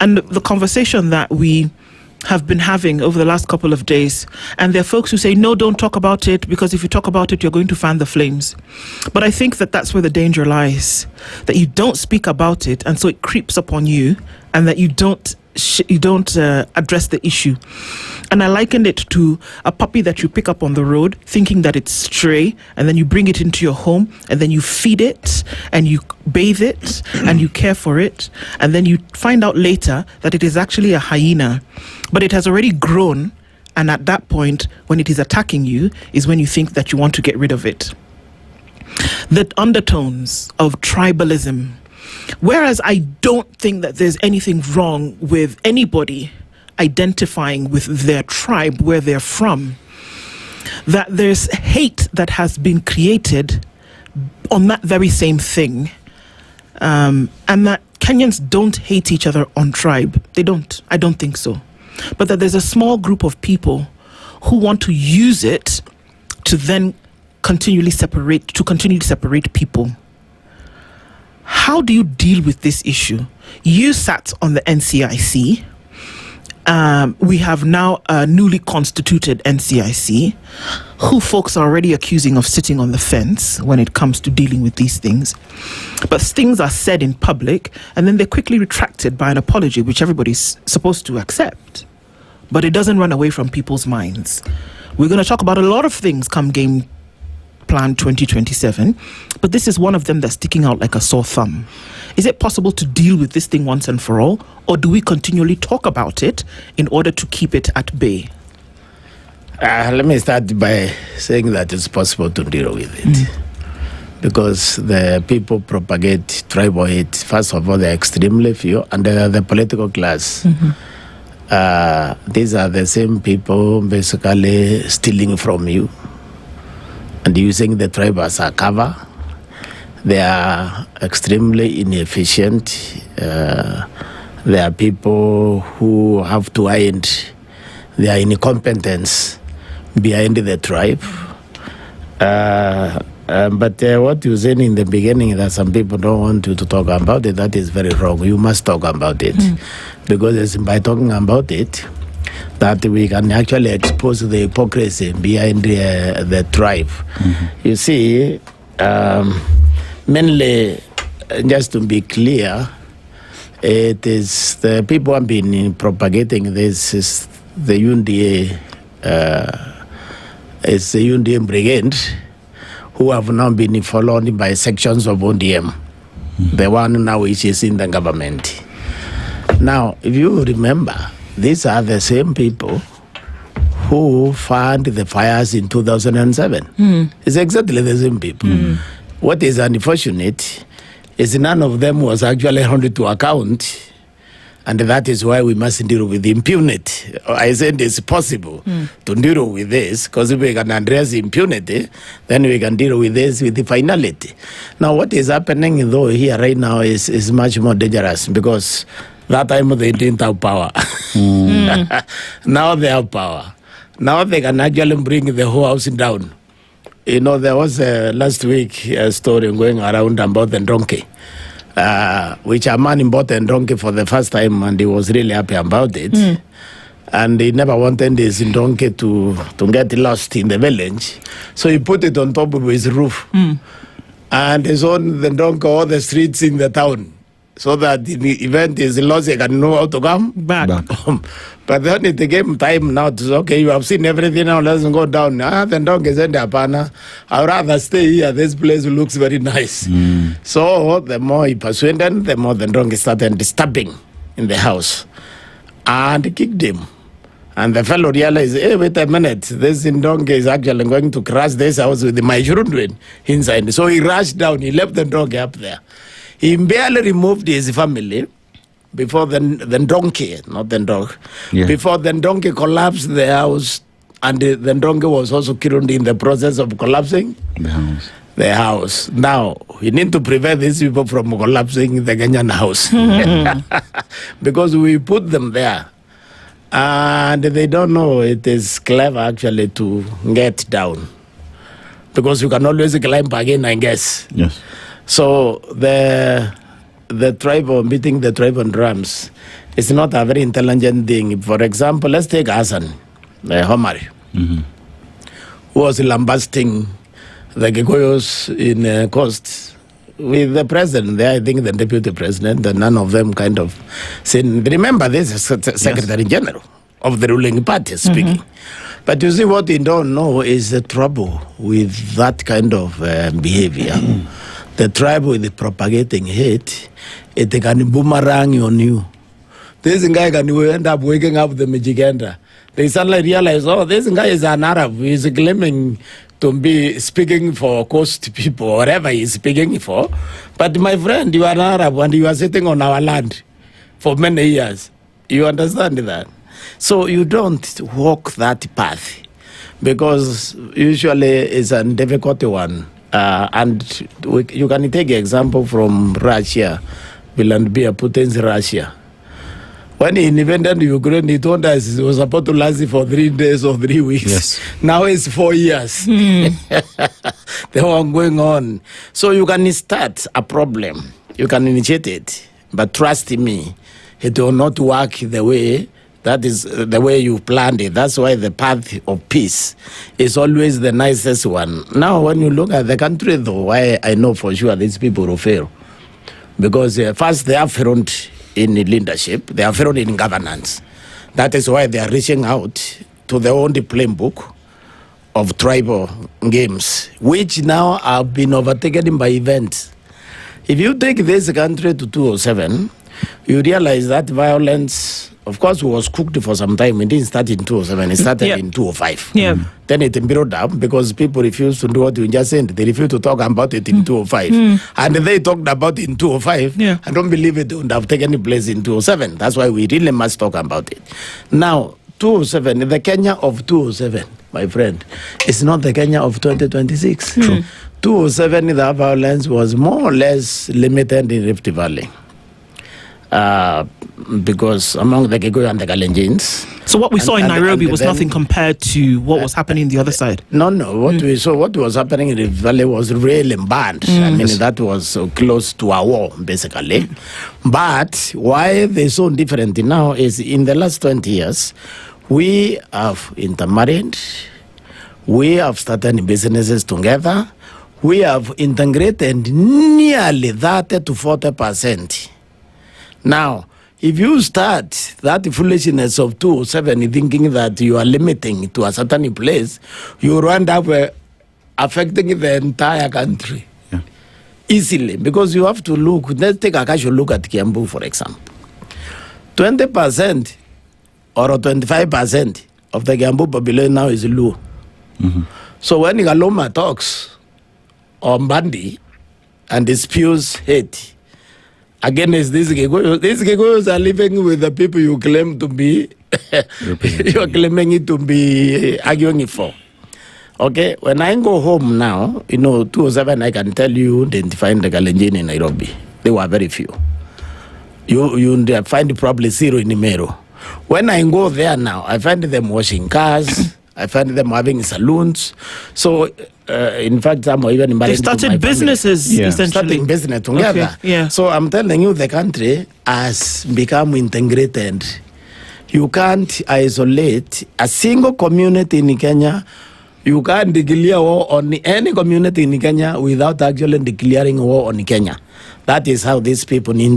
And the conversation that we have been having over the last couple of days, and there are folks who say, no, don't talk about it, because if you talk about it, you're going to fan the flames. But I think that that's where the danger lies, that you don't speak about it, and so it creeps upon you, and that you don't address the issue. And I likened it to a puppy that you pick up on the road thinking that it's stray, and then you bring it into your home, and then you feed it and you bathe it and you care for it, and then you find out later that it is actually a hyena, but it has already grown, and at that point when it is attacking you is when you think that you want to get rid of it. The undertones of tribalism. Whereas I don't think that there's anything wrong with anybody identifying with their tribe, where they're from, that there's hate that has been created on that very same thing, and that Kenyans don't hate each other on tribe. They don't. I don't think so. But that there's a small group of people who want to use it to then continue to separate people. How do you deal with this issue? You sat on the NCIC. We have now a newly constituted NCIC, who folks are already accusing of sitting on the fence when it comes to dealing with these things. But things are said in public, and then they're quickly retracted by an apology, which everybody's supposed to accept. But it doesn't run away from people's minds. We're going to talk about a lot of things come Game Plan 2027, but this is one of them that's sticking out like a sore thumb. Is it possible to deal with this thing once and for all, or do we continually talk about it in order to keep it at bay? Let me start by saying that it's possible to deal with it. Because the people propagate tribal hate. First of all, they're extremely few, and they're the political class. These are the same people basically stealing from you and using the tribe as a cover. They are extremely inefficient. There are people who have to hide their incompetence behind the tribe. But what you said in the beginning, that some people don't want to talk about it, that is very wrong. You must talk about it. Because it's by talking about it that we can actually expose the hypocrisy behind the tribe. You see, mainly, just to be clear, it is the people who have been propagating this is the UNDA, it's the UNDA brigade, who have now been followed by sections of ODM, the one now which is in the government. Now, if you remember, these are the same people who fanned the fires in 2007. It's exactly the same people. What is unfortunate is none of them was actually held to account, and that is why we must deal with impunity. I said it's possible to deal with this, because if we can address impunity, then we can deal with this with the finality. Now, what is happening though here right now is much more dangerous, because that time they didn't have power. Now they have power. Now they can actually bring the whole house down. You know, there was last week a story going around about the donkey, which a man bought a donkey for the first time, and he was really happy about it. And he never wanted his donkey to get lost in the village. So he put it on top of his roof. And he sold the donkey all the streets in the town, so that in the event is lost, he can know how to come back home. But then it came time now to say, okay, you have seen everything, now let's go down. The donkey said, I'd rather stay here. This place looks very nice. So the more he persuaded, the more the donkey started disturbing in the house and kicked him. And the fellow realized, hey, wait a minute, this donkey is actually going to crash this house with my children inside. So he rushed down, he left the donkey up there. He barely removed his family before the donkey, not the dog, before the donkey collapsed the house, and the donkey was also killed in the process of collapsing the house. Now, we need to prevent these people from collapsing the Kenyan house. Because we put them there, and they don't know it is clever actually to get down. Because you can always climb again, I guess. Yes. So the the tribe or beating the tribe on drums is not a very intelligent thing. For example, let's take Hassan Homari, who was lambasting the Gikoyos in Coast with the president there, I think the deputy president, and none of them kind of said, remember this is Secretary General of the ruling party speaking. But you see, what you don't know is the trouble with that kind of behavior. The trouble with propagating hate, it can boomerang on you. This guy can end up waking up the Mijiganda. They suddenly realize, oh, this guy is an Arab. He's claiming to be speaking for Coast people, whatever he's speaking for. But my friend, you are an Arab and you are sitting on our land for many years. You understand that? So you don't walk that path because usually it's a difficult one. And you can take an example from Russia, Vladimir Putin's Russia. When he invaded Ukraine, he told us it was supposed to last for 3 days or 3 weeks. Yes. Now it's 4 years. They are going on. So you can start a problem. You can initiate it. But trust me, it will not work the way that is the way you planned it. That's why the path of peace is always the nicest one. Now, when you look at the country, though, why I know for sure these people will fail. Because first, they are failed in leadership, they are failed in governance. That is why they are reaching out to their own playbook of tribal games, which now have been overtaken by events. If you take this country to 2007, you realize that violence, of course, was cooked for some time. It didn't start in 2007, it started in 2005. Then it built up because people refused to do what you just said. They refused to talk about it in 2005. And they talked about it in 2005. I don't believe it would have taken place in 2007. That's why we really must talk about it. Now, 2007, the Kenya of 2007, my friend, is not the Kenya of 2026. 2007, the violence was more or less limited in Rift Valley. Because among the Gikuyu and the Kalenjins. So what we saw in Nairobi was nothing compared to what was happening on the other side? No. What we saw, what was happening in the valley was really bad. I mean, that was close to a war, basically. But why they're so different now is in the last 20 years, we have intermarried, we have started businesses together, we have integrated nearly 30 to 40%. Now, if you start that foolishness of 2007 thinking that you are limiting to a certain place, you end up affecting the entire country easily. Because you have to look, let's take a casual look at Kiambu, for example. 20% or 25% of the Kiambu population now is Luo. So when Galoma talks on Bandi and disputes hate, again, is these Gigos are living with the people you claim to be, you are claiming it to be arguing it for. Okay, when I go home now, 2007, I can tell you, identifying the Kalenjin in Nairobi. They were very few. You find probably zero in Imero. When I go there now, I find them washing cars, I find them having saloons. So, in fact, some are even they started businesses, essentially. Starting business together. So I'm telling you, the country has become integrated. You can't isolate a single community in Kenya. You can't declare war on any community in Kenya without actually declaring war on Kenya. That is how these people need to